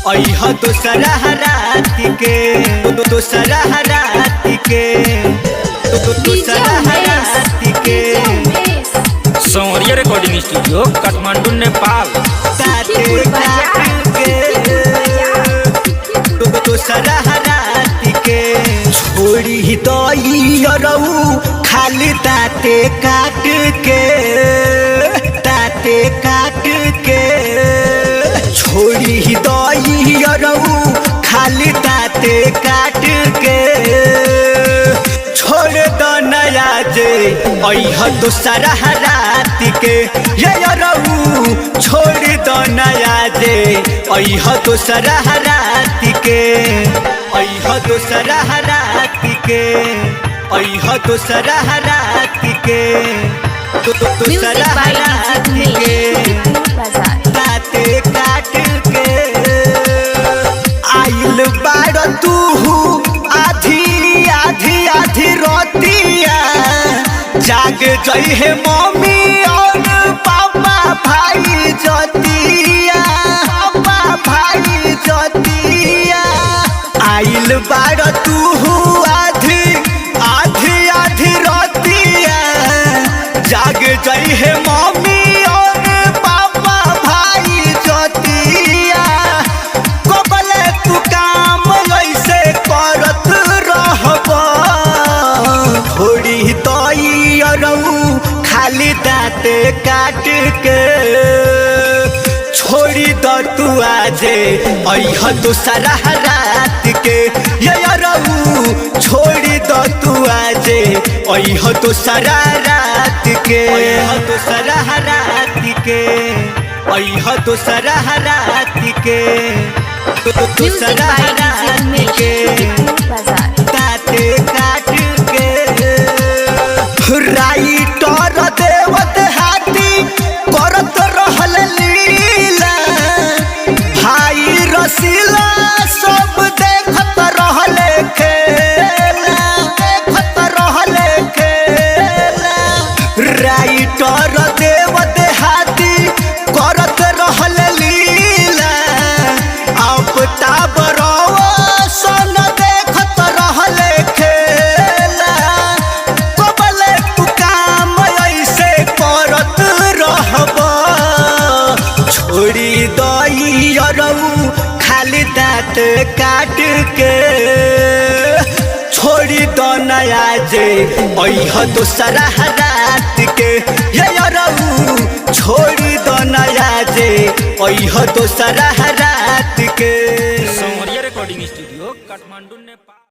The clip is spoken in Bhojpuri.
अइह दोसरा रात के दोसरा रात के दोसरा रात के संवरिया रिकॉर्डिंग स्टूडियो काठमांडू नेपाल। दोसरा रात के छोड़ी दऊ खाली दाते काट के छोड़ी दऊ खाली दाते काट के छोड़ दो नया जे अइह दोसरा रात के ये रऊ छोड़ दो नया जे अइह दोसरा रात के अइह दोसरा रात के अइह दोसरा रात के दोसरा रात के दाते काट के आइल बाड़ तू आधी आधी आधी रोतिया जाग जई है मम्मी और पापा भाई जोतिया पापा भाई जोतिया आइल बाड़ तू आधी आधी आधी रोतिया जाग जई है मम्मी और पापा भाई जोतिया कबले तू काम ऐसे करत रहबा थोड़ी तई रऊ खाली दाते काट के छोड़ी द तू आजे अइह दोसरा रात के ये रऊ छोड़ी द तू आजे अइह दोसरा रात के अइह दोसरा रात के अइह दोसरा रात के दोसरा रात के दाते काट के राइटर देवत हाथी करत रहल लीला भाई रसीला सब देखत रहल खेला देखत रहल खेला राइटर देवत हाथी करत रहल लीला अब ताबरवा सन देखत रहल खेला कबले तू काम ऐसे करत रहबा छोड़ी दई रऊ खाली दाँत काट के छोड़ी दो नया जे अइह दोसरा रात के ये रऊ छोड़ी दो नया जे अइह दोसरा रात के। संवरिया रिकॉर्डिंग स्टूडियो काठमांडू नेपाल।